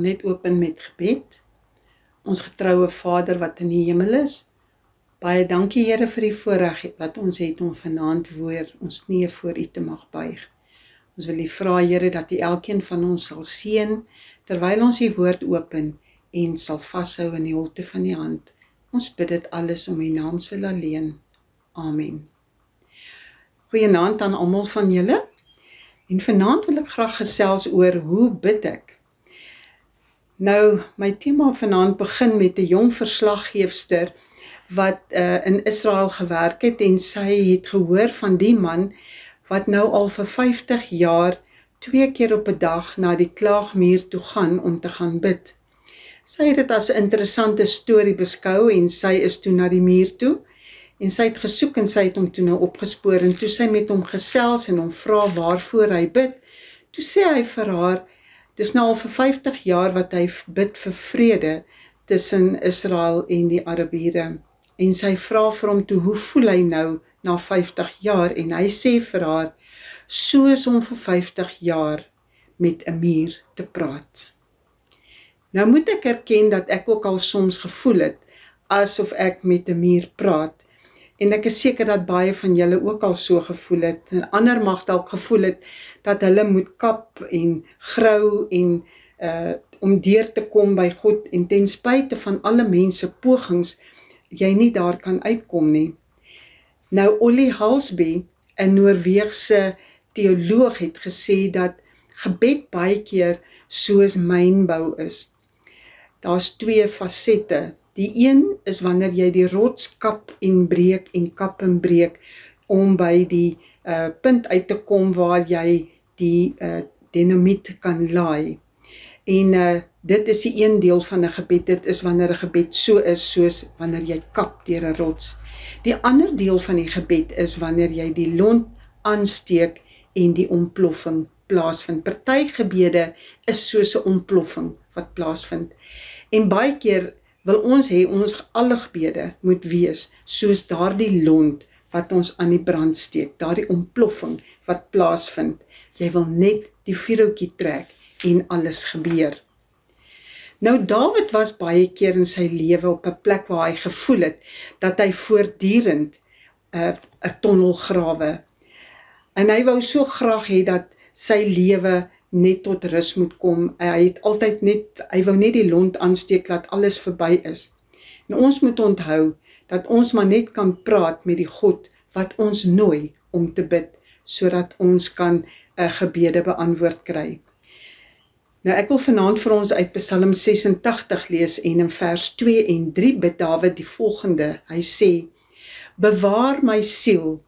net open met gebed. Ons getroue Vader wat in die hemel is, baie dankie Here vir die voorreg wat ons het om vanaand weer ons knieë voor U te mag buig. Ons wil U vra Here dat U elkeen van ons sal seën, terwyl ons U woord open en sal vashou in die holte van die hand. Ons bid dit alles om U naams wil alleen. Amen. Goeienaand aan almal van julle. En vanaand wil ek graag gesels oor hoe bid ek. Nou, my tema vanaand begin met 'n jong verslaggeefster wat in Israel gewerk het en sy het gehoor van die man wat nou al vir 50 jaar 2 keer op 'n dag na die klaagmuur toe gaan om te gaan bid. Sy het dit as 'n interessante storie beskou en sy is toe na die muur toe en sy het gesoek en sy het hom toe nou opgespoor en toe sy met hom gesels en hom vra waarvoor hy bid, toe sê hy vir haar, dis nou al vir 50 jaar wat hy bid vir vrede tussen Israel en die Arabiere. En sy vra vir hom toe, hoe voel hy nou na 50 jaar? En hy sê vir haar, soos om vir 50 jaar met 'n muur te praat. Nou moet ek erken dat ek ook al soms gevoel het, asof ek met 'n muur praat. En ek is seker dat baie van julle ook al so gevoel het. En ander mag dalk gevoel het, dat hulle moet kap en grou en om deur te kom by God. En ten spyte van alle mense pogings, jy nie daar kan uitkom nie. Nou Ollie Halsby, 'n Noorweegse teoloog, het gesê dat gebed baie keer soos mynbou is. Daar's 2 fasette. Die een is wanneer jy die rots kap en breek om by die punt uit te kom waar jy die dinamiet kan laai. En dit is die een deel van 'n gebed, dit is wanneer 'n gebed so is soos wanneer jy kap deur 'n rots. Die ander deel van die gebed is wanneer jy die lont aansteek en die ontploffing plaasvind. Party gebede is soos 'n ontploffing wat plaasvind. En baie keer wil ons hê ons alle gebede moet wees soos daardie lont wat ons aan die brand steek, daardie ontploffing wat plaasvind. Jy wil net die vuurhoutjie trek en alles gebeur. Nou Dawid was baie keer in sy lewe op 'n plek waar hy gevoel het dat hy voortdurend 'n tonnel grawe. En hy wou so graag hê dat sy lewe net tot rus moet kom. Hy wou net die lont aansteek dat alles verby is. En ons moet onthou dat ons maar net kan praat met die God wat ons nooi om te bid, sodat ons kan gebede beantwoord kry. Nou ek wil vanaand vir ons uit Psalm 86 lees en in vers 2 en 3 bid Dawid die volgende. Hy sê, bewaar my siel,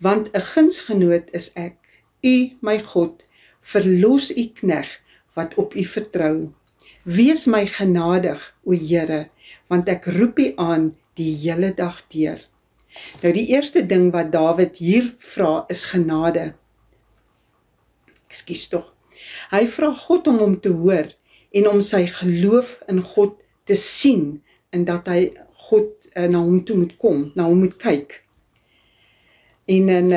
want 'n gunsgenoot is ek, U my God, verlos U knegg wat op U vertrou. Wees my genadig, o Here, want ek roep U aan die hele dag deur. Nou die eerste ding wat Dawid hier vra is genade. Ekskuus tog. Hy vra God om hom te hoor en om sy geloof in God te sien en dat hy God na hom toe moet kom, na hom moet kyk. En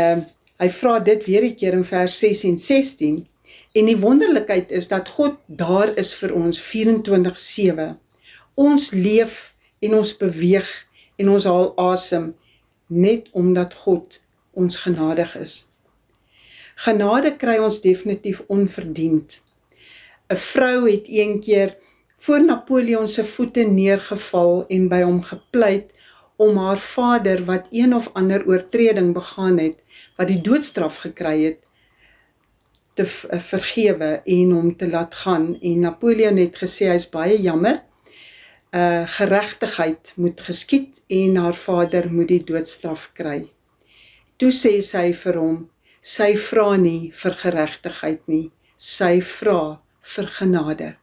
hy vra dit weer 'n keer in vers 6 en 16 en die wonderlikheid is dat God daar is vir ons 24/7. Ons leef en ons beweeg en ons haal asem net omdat God ons genadig is. Genade kry ons definitief onverdiend. 'n Vrou het een keer voor Napoleon se voete neergeval en by hom gepleit om haar vader wat een of ander oortreding begaan het, wat die doodstraf gekry het, te vergewe en hom te laat gaan. En Napoleon het gesê hy is baie jammer, geregtigheid moet geskied en haar vader moet die doodstraf kry. Toe sê sy vir hom, sy vra nie vir geregtigheid nie, sy vra vir genade.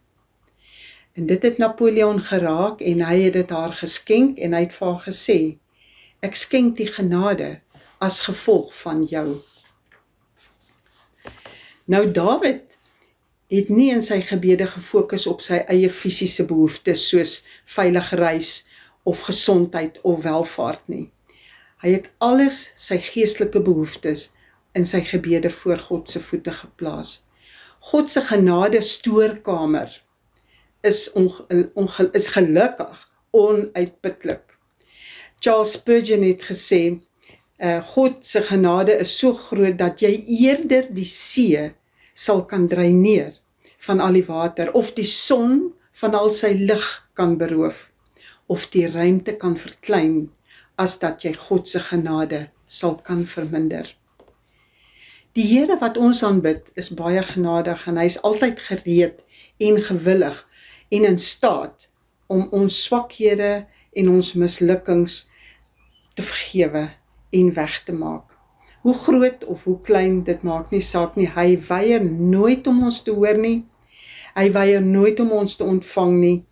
En dit het Napoleon geraak en hy het dit haar geskenk en hy het vir haar gesê, ek skenk die genade as gevolg van jou. Nou Dawid het nie in sy gebede gefokus op sy eie fisiese behoeftes soos veilige reis of gesondheid of welvaart nie. Hy het alles sy geestelike behoeftes in sy gebede voor God se voete geplaas. God se genade stoorkamer is gelukkig onuitputlik. Charles Spurgeon het gesê, God se genade is so groot dat jy eerder die see sal kan dreineer van al die water, of die son van al sy lig kan beroof, of die ruimte kan verklein, as dat jy God se genade sal kan verminder. Die Here wat ons aanbid is baie genadig en hy is altyd gereed en gewillig en in staat om ons swakhede en ons mislukkings te vergewe en weg te maak. Hoe groot of hoe klein, dit maak nie saak nie. Hy weier nooit om ons te hoor nie. Hy weier nooit om ons te ontvang nie.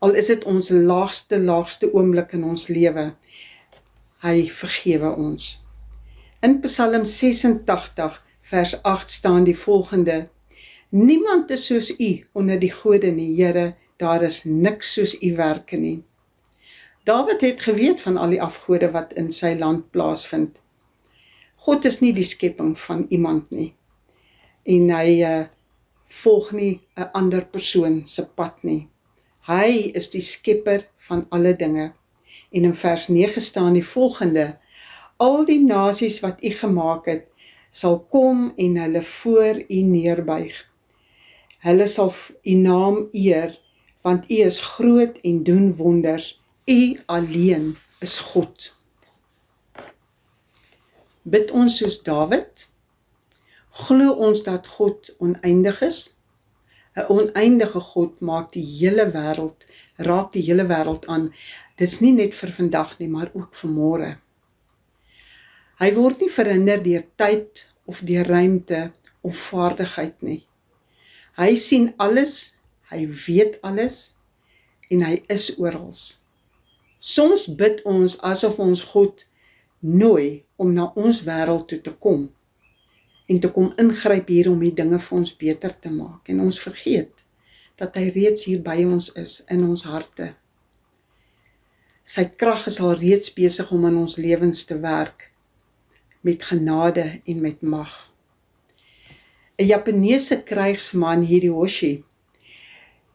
Al is dit ons laagste oomblik in ons lewe. Hy vergewe ons. In Psalm 86 vers 8 staan die volgende: Niemand is soos u onder die gode nie, Here, daar is niks soos u werke nie. Dawid het geweet van al die afgode wat in sy land plaasvind. God is nie die skepping van iemand nie. En hy volg nie 'n ander persoon se pad nie. Hy is die skepper van alle dinge. En in vers 9 staan die volgende: Al die nasies wat u gemaak het, sal kom en hulle voor u neerbuig. Hulle sal u naam eer, want u is groot en doen wonders. U alleen is God. Bid ons soos Dawid? Glo ons dat God oneindig is? 'n oneindige God raak die hele wêreld aan. Dit is nie net vir vandag nie, maar ook vir môre. Hy word nie verhinder deur tyd of deur ruimte of vaardigheid nie. Hy sien alles, hy weet alles en hy is oral. Soms bid ons asof ons God nooi om na ons wêreld toe te kom en te kom ingryp hier om die dinge vir ons beter te maak. En ons vergeet dat hy reeds hier by ons is, in ons harte. Sy krag is al reeds besig om in ons lewens te werk, met genade en met mag. 'n Japaneese krygsman, Hideyoshi,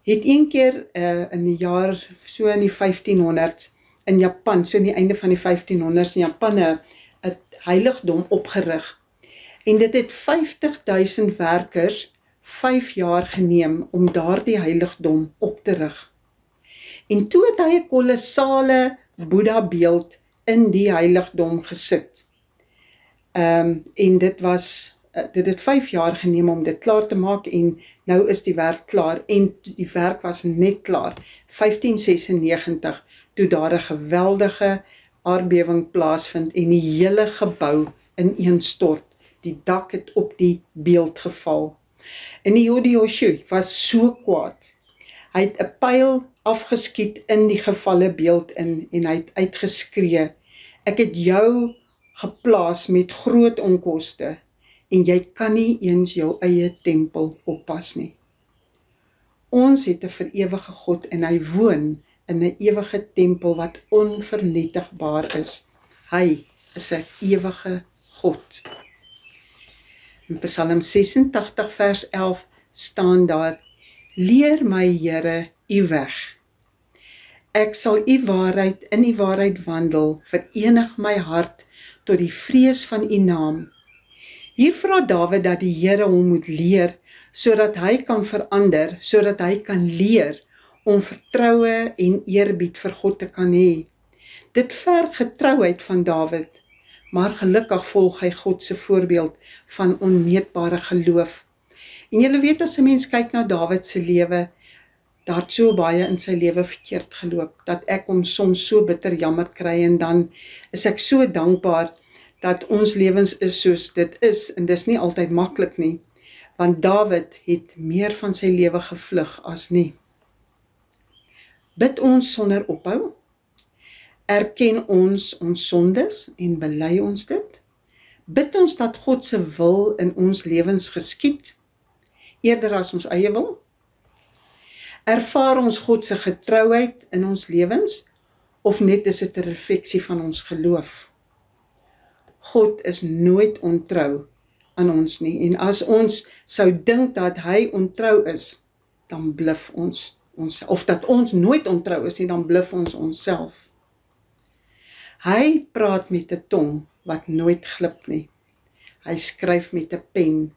het een keer in die jaar, so in die 1500s, in Japan, so in die einde van die 1500s, in Japan 'n heiligdom opgerig. En dit het 50.000 werkers 5 jaar geneem om daardie heiligdom op te rig. En toe het hy 'n kolossale Boeddha beeld in die heiligdom gesit. En dit het 5 jaar geneem om dit klaar te maak en nou is die werk klaar en die werk was net klaar. 1596 toe daar 'n geweldige aardbewing plaasvind en die hele gebou ineenstort. Die dak het op die beeld geval. En die Hideyoshi was so kwaad. Hy het 'n pyl afgeskiet in die gevalle beeld in en hy het uitgeskree: Ek het jou geplaas met groot onkoste en jy kan nie eens jou eie tempel oppas nie. Ons het 'n verewige God en hy woon in 'n ewige tempel wat onvernietigbaar is. Hy is 'n ewige God. In Psalm 86 vers 11 staan daar: Leer my, Here, u weg. Ek sal u waarheid in u waarheid wandel, verenig my hart tot die vrees van u naam. Hier vra Dawid dat die Here hom moet leer, sodat hy kan verander, sodat hy kan leer om vertroue en eerbied vir God te kan hê. Dit verg getrouheid van Dawid, maar gelukkig volg hy God se voorbeeld van onmeetbare geloof. En julle weet, as 'n mens kyk na Dawid se lewe, daar het so baie in sy lewe verkeerd geloop, dat ek hom soms so bitter jammer kry, en dan is ek so dankbaar dat ons lewens is soos dit is, en dis nie altyd maklik nie, want Dawid het meer van sy lewe gevlug as nie. Bid ons sonder ophou? Erken ons sondes en bely ons dit? Bid ons dat God se wil in ons lewens geskied, eerder as ons eie wil? Ervaar ons God se getrouheid in ons lewens, of net is dit 'n refleksie van ons geloof? God is nooit ontrou aan ons nie, en as ons sou dink dat hy ontrou is, dan bluf ons. of dat ons nooit ontrou is nie, dan bluf ons onsself. Hy praat met 'n tong wat nooit glip nie. Hy skryf met 'n pen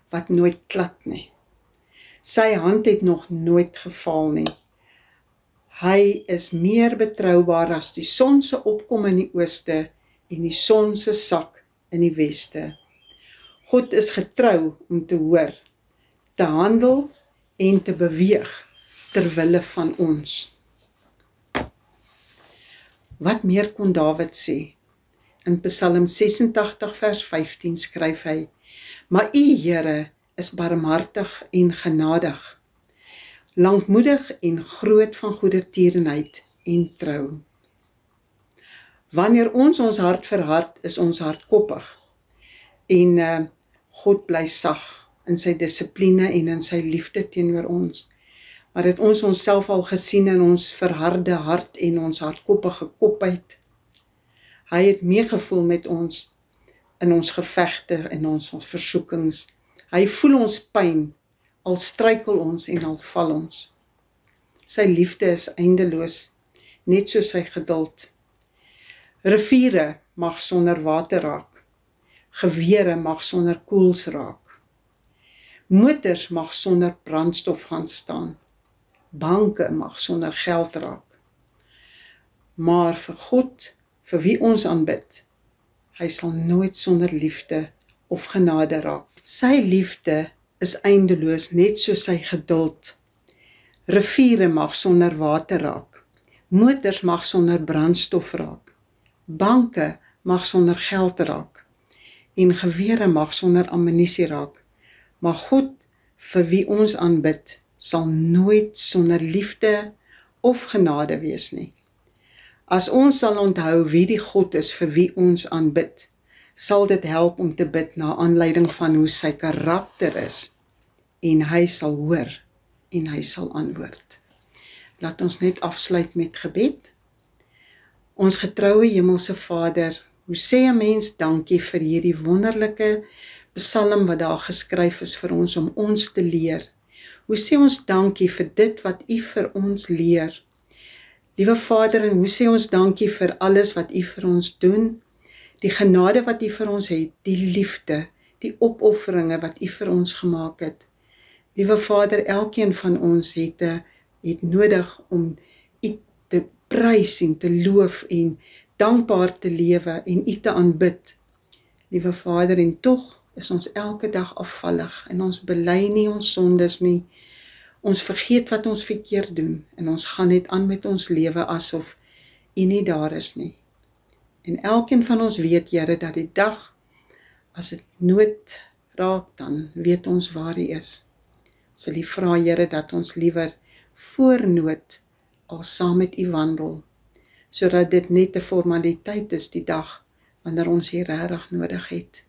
wat nooit klad nie. Sy hand het nog nooit gefaal nie. Hy is meer betroubaar as die son se opkom in die ooste en die son se sak in die weste. God is getrou om te hoor, te handel en te beweeg ter wille van ons. Wat meer kon Dawid sê? In Psalm 86 vers 15 skryf hy, maar U Here is barmhartig en genadig, lankmoedig en groot van goedertierenheid en trou. Wanneer ons hart verhard, is ons hardkoppig en God bly sag in sy dissipline en in sy liefde teenoor ons. Maar het ons onsself al gesien in ons verharde hart en ons hardkoppige kopheid? Hy het meegevoel met ons in ons gevegte en ons versoekings. Hy voel ons pyn, al struikel ons en al val ons. Sy liefde is eindeloos, net soos sy geduld. Riviere mag sonder water raak. Gewere mag sonder koels raak. Motors mag sonder brandstof gaan staan. Banke mag sonder geld raak. Maar vir God, vir wie ons aanbid, hy sal nooit sonder liefde of genade raak. Sy liefde is eindeloos, net soos sy geduld. Riviere mag sonder water raak. Motors mag sonder brandstof raak. Banke mag sonder geld raak. En gewere mag sonder ammunisie raak. Maar God, vir wie ons aanbid, sal nooit sonder liefde of genade wees nie. As ons sal onthou wie die God is vir wie ons aanbid, sal dit help om te bid na aanleiding van hoe sy karakter is, en hy sal hoor, en hy sal antwoord. Laat ons net afsluit met gebed. Ons getroue hemelse Vader, hoe sê 'n mens dankie vir hierdie wonderlike psalm wat daar geskryf is vir ons om ons te leer. Hoe sê ons dankie vir dit wat U vir ons leer? Liewe Vader, en hoe sê ons dankie vir alles wat U vir ons doen? Die genade wat U vir ons het, die liefde, die opofferinge wat U vir ons gemaak het. Liewe Vader, elkeen van ons het nodig om U te prys en te loof en dankbaar te lewe en U te aanbid. Liewe Vader, en tog is ons elke dag afvallig en ons bely nie ons sondes nie. Ons vergeet wat ons verkeerd doen en ons gaan net aan met ons lewe asof U nie daar is nie. En elkeen van ons weet, Here, dat die dag, as dit nood raak, dan weet ons waar U is. Ons wil U vra, Here, dat ons liewer voor nood al saam met U wandel, sodat dit net 'n formaliteit is die dag, wanneer ons U regtig nodig het.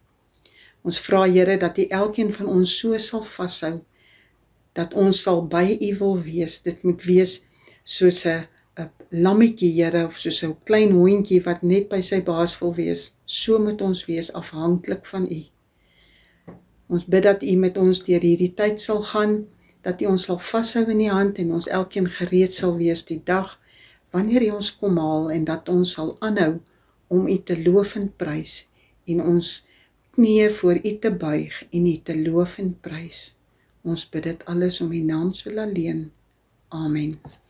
Ons vra, Here, dat U elkeen van ons so sal vashou, dat ons sal by U wil wees. Dit moet wees soos 'n lammetjie, Here, of soos 'n klein hondjie wat net by sy baas wil wees. So moet ons wees, afhanklik van U. Ons bid dat U met ons deur hierdie tyd sal gaan, dat U ons sal vashou in die hand en ons elkeen gereed sal wees die dag, wanneer U ons kom haal, en dat ons sal aanhou om U te loof en prys, en ons knieë voor U te buig en U te loof en prys. Ons bid dit alles om U naams wil alleen. Amen.